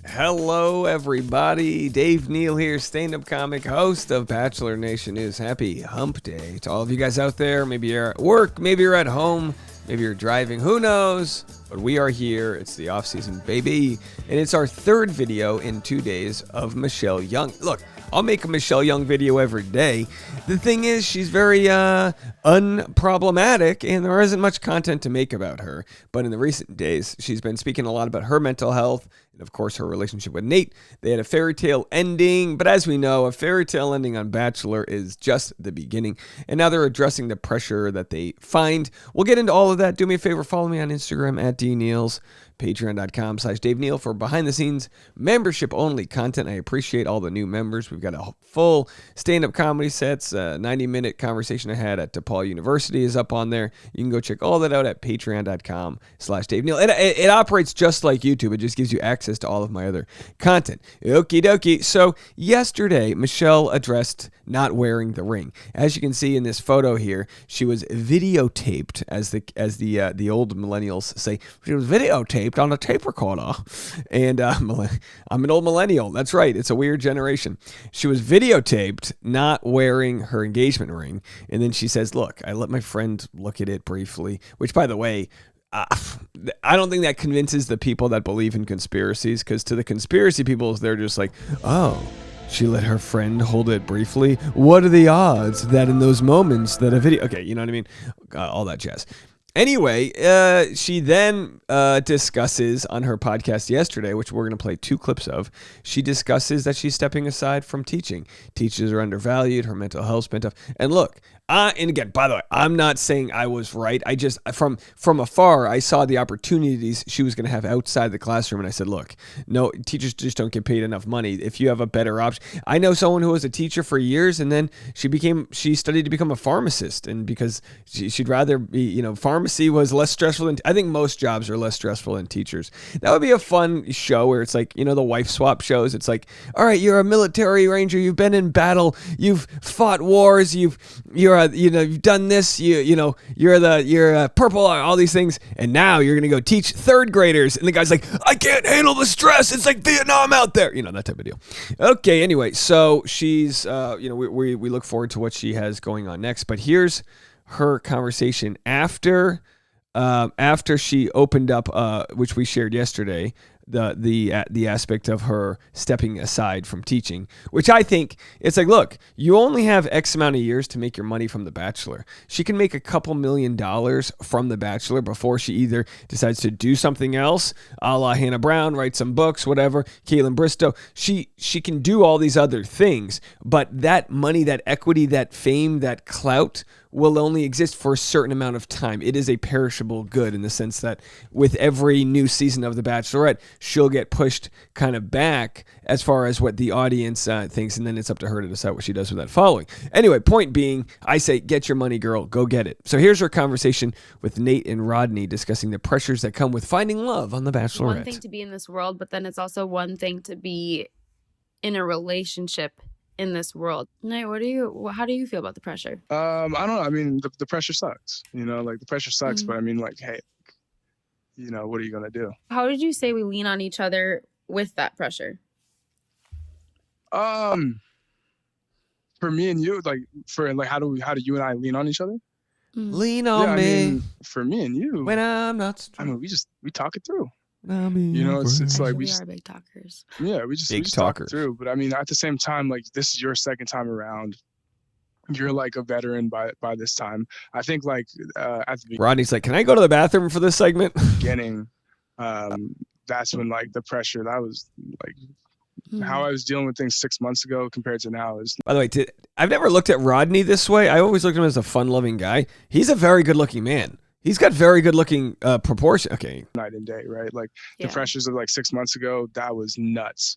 Hello, everybody. Dave Neal here, stand-up comic, host of Bachelor Nation News. Happy Hump Day to all of you guys out there. Maybe you're at work, maybe you're at home, maybe you're driving. Who knows? But we are here. It's the off-season, baby. And it's our third video in 2 days of Michelle Young. Look, I'll make a Michelle Young video every day. The thing is, she's very unproblematic, and there isn't much content to make about her. But in the recent days, she's been speaking a lot about her mental health, and of course, her relationship with Nayte. They had a fairy tale ending, but as we know, a fairy tale ending on Bachelor is just the beginning. And now they're addressing the pressure that they find. We'll get into all of that. Do me a favor, follow me on Instagram at DNeals. Patreon.com/Dave Neal for behind-the-scenes, membership-only content. I appreciate all the new members. We've got a full stand-up comedy sets. 90-minute conversation I had at DePaul University is up on there. You can go check all that out at Patreon.com/Dave Neal. It operates just like YouTube. It just gives you access to all of my other content. Okie dokie. So yesterday, Michelle addressed not wearing the ring. As you can see in this photo here, she was videotaped, as the old millennials say. She was videotaped on a tape recorder. And I'm an old millennial. That's right. It's a weird generation. She was videotaped not wearing her engagement ring. And then she says, look, I let my friend look at it briefly, which, by the way, I don't think that convinces the people that believe in conspiracies, because to the conspiracy people, they're just like, oh, she let her friend hold it briefly. What are the odds that in those moments that a video... Okay, you know what I mean? All that jazz. Anyway, she then discusses on her podcast yesterday, which we're going to play 2 clips of, she discusses that she's stepping aside from teaching. Teachers are undervalued, her mental health's been tough. And look, and again, by the way, I'm not saying I was right. I just, from afar, I saw the opportunities she was going to have outside the classroom, and I said, look, no, teachers just don't get paid enough money. If you have a better option. I know someone who was a teacher for years, and then she studied to become a pharmacist, and because she'd rather be, pharmacy was less stressful than, I think most jobs are less stressful than teachers. That would be a fun show where it's like, the wife swap shows. It's like, all right, you're a military ranger, you've been in battle, you've fought wars, you've done this, you're purple, all these things, and now you're gonna go teach 3rd graders, and the guy's like, I can't handle the stress, it's like Vietnam out there, that type of deal. Okay, anyway, so she's we look forward to what she has going on next, but here's her conversation after she opened up, which we shared yesterday, the aspect of her stepping aside from teaching, which I think it's like, look, you only have X amount of years to make your money from The Bachelor. She can make a couple $1 million from The Bachelor before she either decides to do something else, a la Hannah Brown, write some books, whatever, Caitlin Bristow. She can do all these other things, but that money, that equity, that fame, that clout will only exist for a certain amount of time. It is a perishable good in the sense that with every new season of The Bachelorette, she'll get pushed kind of back as far as what the audience thinks, and then it's up to her to decide what she does with that following. Anyway, point being, I say, get your money, girl. Go get it. So here's her conversation with Nayte and Rodney discussing the pressures that come with finding love on The Bachelorette. One thing to be in this world, but then it's also one thing to be in a relationship in this world. Nayte, how do you feel about the pressure? I don't know. I mean, the pressure sucks. The pressure sucks, but I mean, hey, what are you gonna do? How did you say we lean on each other with that pressure? For me and you, how do you and I lean on each other? Lean on me. I mean, for me and you, when I'm not strong. I mean, we talk it through. It's like we are big talkers. Yeah, we just talk it through. But I mean, at the same time, this is your second time around. You're like a veteran by this time. I think at the beginning, Rodney's like, can I go to the bathroom for this segment? Beginning, that's when the pressure, that was how I was dealing with things 6 months ago compared to now is. By the way, I've never looked at Rodney this way. I always looked at him as a fun-loving guy. He's a very good-looking man. He's got very good-looking proportion. Okay. Night and day, right? The pressures of 6 months ago, that was nuts.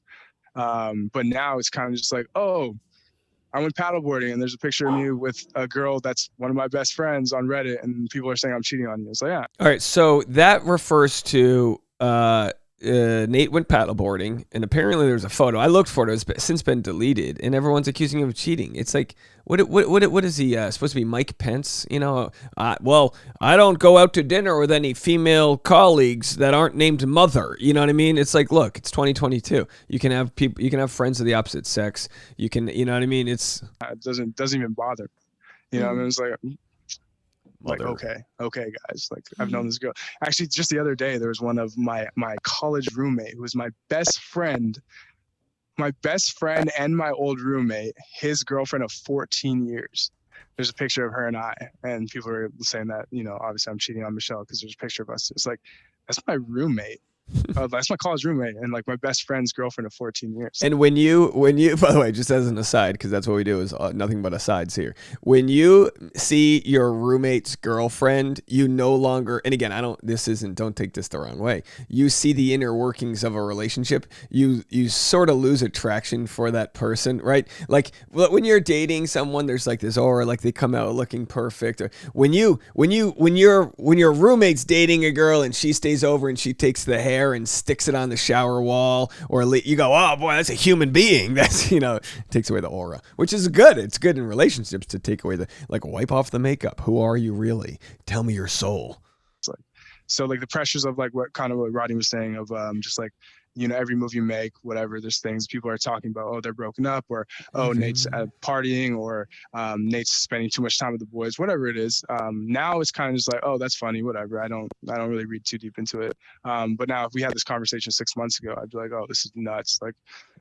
But now it's kind of just like, oh, I went paddleboarding and there's a picture of me with a girl that's one of my best friends on Reddit, and people are saying I'm cheating on you. It's like, yeah. All right. So that refers to Nayte went paddleboarding, and apparently there's a photo. I looked for it. It's since been deleted, and everyone's accusing him of cheating. It's like, what is he supposed to be? Mike Pence? You know? Well, I don't go out to dinner with any female colleagues that aren't named Mother. You know what I mean? It's like, look, it's 2022. You can have people. You can have friends of the opposite sex. You can, you know what I mean? It doesn't even bother. You know, I mean, it's like okay guys, like I've known this girl. Actually, just the other day there was one of my college roommate who was my best friend and my old roommate, his girlfriend of 14 years. There's a picture of her and I, and people are saying that, you know, obviously I'm cheating on Michelle because there's a picture of us. It's like, that's my roommate. That's my college roommate and like my best friend's girlfriend of 14 years. And when you, by the way, just as an aside, because that's what we do is nothing but asides here. When you see your roommate's girlfriend, you no longer, and again, don't take this the wrong way. You see the inner workings of a relationship. You sort of lose attraction for that person, right? Like when you're dating someone, there's like this aura, like they come out looking perfect. Or when your roommate's dating a girl and she stays over and she takes the hair and sticks it on the shower wall, or you go, oh boy, that's a human being. That's, you know, takes away the aura, which is good. It's good in relationships to take away wipe off the makeup. Who are you really? Tell me your soul. So like the pressures of like what Rodney was saying of just like, you know, every move you make, whatever, there's things people are talking about, oh, they're broken up, or Nayte's partying, or Nayte's spending too much time with the boys, whatever it is. Now it's kind of just like, oh, that's funny, whatever. I don't really read too deep into it. But now if we had this conversation 6 months ago, I'd be like, oh, this is nuts. Like,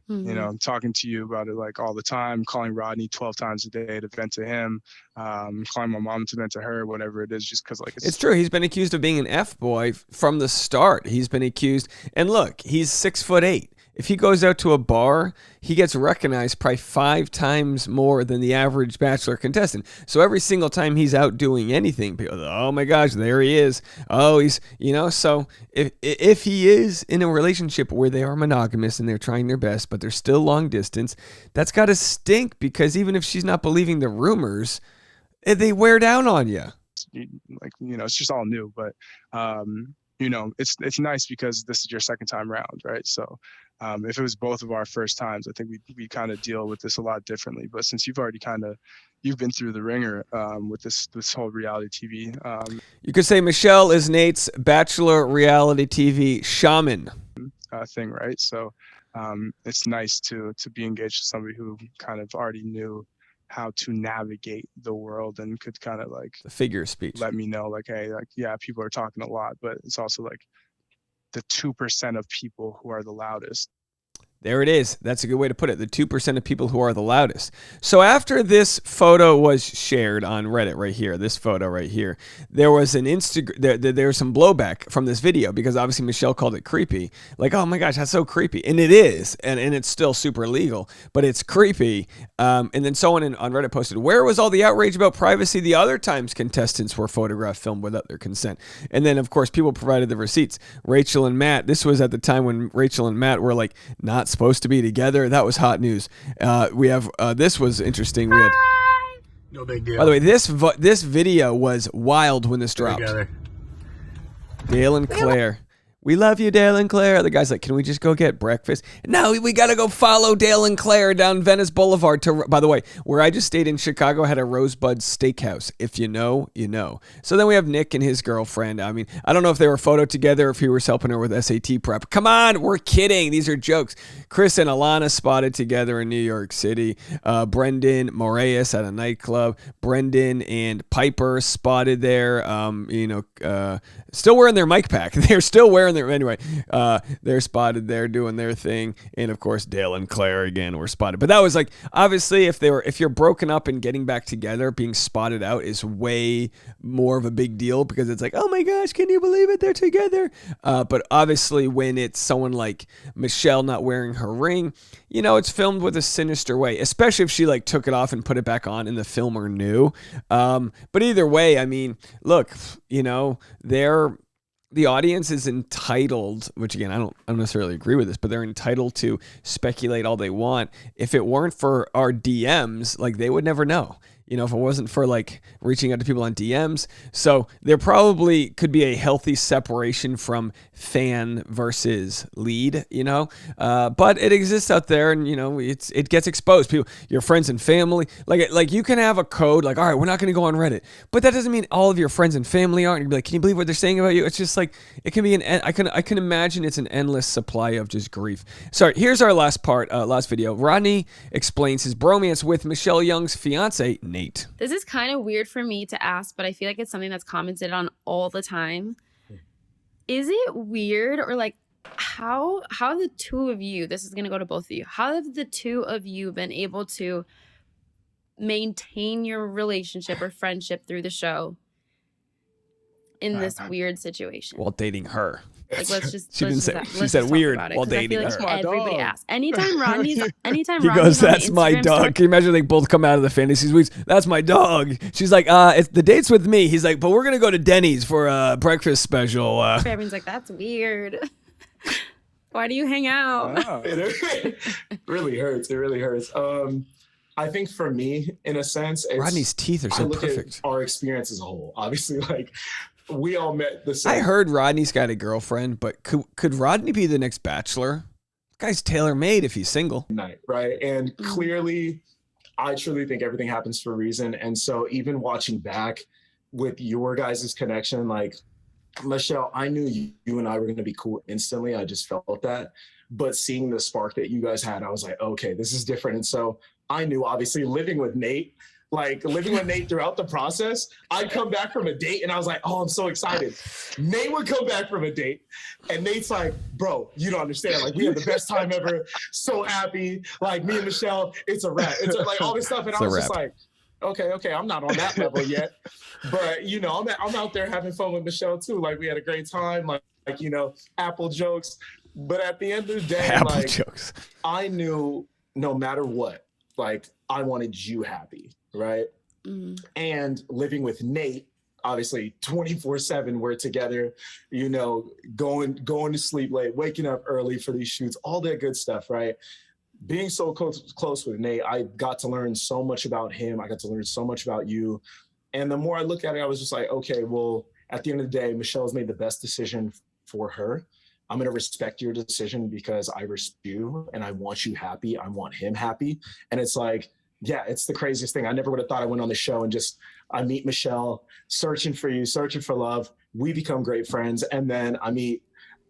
you know, I'm talking to you about it like all the time, calling Rodney 12 times a day to vent to him, calling my mom to vent to her, whatever it is, just because like it's true. He's been accused of being an F-boy from the start. He's been accused, and look, he's 6'8". If he goes out to a bar, he gets recognized probably 5 times more than the average Bachelor contestant. So every single time he's out doing anything, people, oh my gosh, there he is. Oh, he's, you know, so if he is in a relationship where they are monogamous and they're trying their best, but they're still long distance, that's got to stink, because even if she's not believing the rumors, they wear down on you. Like, you know, it's just all new, but you know, it's nice because this is your second time round, right? So if it was both of our first times, I think we kind of deal with this a lot differently. But since you've already you've been through the ringer with this whole reality TV. You could say Michelle is Nayte's Bachelor reality TV shaman thing, right? So it's nice to be engaged with somebody who kind of already knew how to navigate the world and could kind of like the figure of speech let me know like, hey, like, yeah, people are talking a lot, but it's also like the 2% of people who are the loudest. There it is. That's a good way to put it. The 2% of people who are the loudest. So after this photo was shared on Reddit right here, this photo right here, there was an there was some blowback from this video, because obviously Michelle called it creepy. Like, oh my gosh, that's so creepy. And it is. And it's still super legal, but it's creepy. And then someone on Reddit posted, where was all the outrage about privacy the other times contestants were photographed, filmed without their consent? And then, of course, people provided the receipts. Rachel and Matt, this was at the time when Rachel and Matt were like not supposed to be together. That was hot news. We have this was interesting. We had no big deal. By the way, this video was wild when this dropped. Together. Dale and Claire. We love you, Dale and Claire. The guy's like, can we just go get breakfast? No, we got to go follow Dale and Claire down Venice Boulevard. By the way, where I just stayed in Chicago had a Rosebud Steakhouse. If you know, you know. So then we have Nick and his girlfriend. I mean, I don't know if they were photoed together, if he was helping her with SAT prep. Come on, we're kidding. These are jokes. Chris and Alana spotted together in New York City. Brendan Moraes at a nightclub. Brendan and Piper spotted there. Still wearing their mic pack. They're still wearing anyway, they're spotted there doing their thing, and of course Dale and Claire again were spotted. But that was like, obviously, if you're broken up and getting back together, being spotted out is way more of a big deal, because it's like, oh my gosh, can you believe it, they're together? But obviously, when it's someone like Michelle not wearing her ring, you know, it's filmed with a sinister way, especially if she like took it off and put it back on and the filmer knew. But either way, I mean, look, you know, the audience is entitled, which again, I don't necessarily agree with this, but they're entitled to speculate all they want. If it weren't for our DMs, like, they would never know. if it wasn't for like reaching out to people on DMs. So there probably could be a healthy separation from fan versus lead, but it exists out there, and it gets exposed. People, your friends and family, like you can have a code, like, all right, we're not going to go on Reddit, but that doesn't mean all of your friends and family are. And you'd be like, can you believe what they're saying about you? It's just like, it can be I can imagine it's an endless supply of just grief. Sorry, here's our last video. Rodney explains his bromance with Michelle Young's fiance, Nayte. This is kind of weird for me to ask, but I feel like it's something that's commented on all the time. Is it weird, or like how the two of you, this is going to go to both of you, how have the two of you been able to maintain your relationship or friendship through the show in this weird situation? While dating her. Like, she said weird while dating her. Everybody asks. Anytime Rodney's he goes, that's my dog. Can you imagine they both come out of the fantasy suites? That's my dog. She's like, it's the date's with me. He's like, but we're gonna go to Denny's for a breakfast special. Everyone's like, that's weird. Why do you hang out? Wow. It really hurts. It really hurts. I think for me, in a sense, Rodney's teeth are so perfect. Our experience as a whole, obviously, like, we all met the same. I heard Rodney's got a girlfriend, but could Rodney be the next Bachelor? Guy's tailor-made if he's single. Right? And clearly, I truly think everything happens for a reason. And so even watching back with your guys' connection, like, Michelle, I knew you and I were going to be cool instantly. I just felt that. But seeing the spark that you guys had, I was like, okay, this is different. And so I knew, obviously, living with Nayte throughout the process, I'd come back from a date and I was like, oh, I'm so excited. Nayte would come back from a date and Nate's like, bro, you don't understand. Like, we had the best time ever. So happy. Like, me and Michelle, it's a wrap. It's like all this stuff. And I was just like, okay, I'm not on that level yet. But, I'm out there having fun with Michelle too. Like, we had a great time, like Apple jokes. But at the end of the day, jokes. I knew no matter what, like, I wanted you happy, right? Mm-hmm. And living with Nayte, obviously 24/7, we're together, going to sleep late, waking up early for these shoots, all that good stuff, right? Being so close with Nayte, I got to learn so much about him. I got to learn so much about you. And the more I look at it, I was just like, okay, well, at the end of the day, Michelle's made the best decision for her. I'm going to respect your decision because I respect you and I want you happy. I want him happy. And it's like, yeah, it's the craziest thing. I never would have thought I went on the show and I meet Michelle, searching for you, searching for love. We become great friends. And then I meet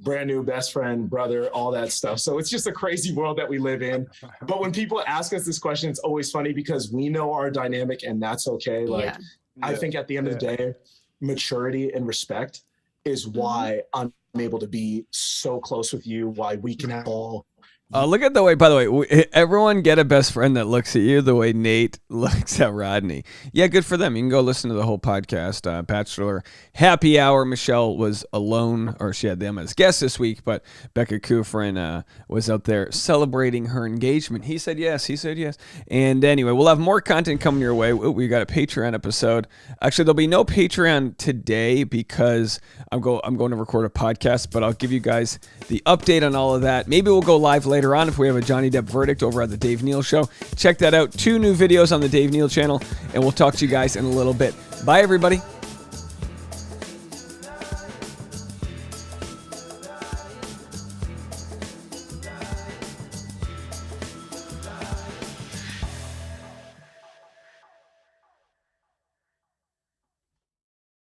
brand new best friend, brother, all that stuff. So it's just a crazy world that we live in. But when people ask us this question, it's always funny because we know our dynamic and that's okay. Like, I think at the end of the day, maturity and respect is why I'm able to be so close with you, why we can have all. Look at the way, by the way, everyone get a best friend that looks at you the way Nayte looks at Rodney. Yeah, good for them. You can go listen to the whole podcast, Bachelor Happy Hour. Michelle was alone, or she had them as guests this week, but Becca Kufrin was out there celebrating her engagement. He said yes. And anyway, we'll have more content coming your way. We got a Patreon episode. Actually, there'll be no Patreon today because I'm going to record a podcast, but I'll give you guys the update on all of that. Maybe we'll go live later on if we have a Johnny Depp verdict over at the Dave Neal Show. Check that out. 2 new videos on the Dave Neal channel, and we'll talk to you guys in a little bit. Bye, everybody.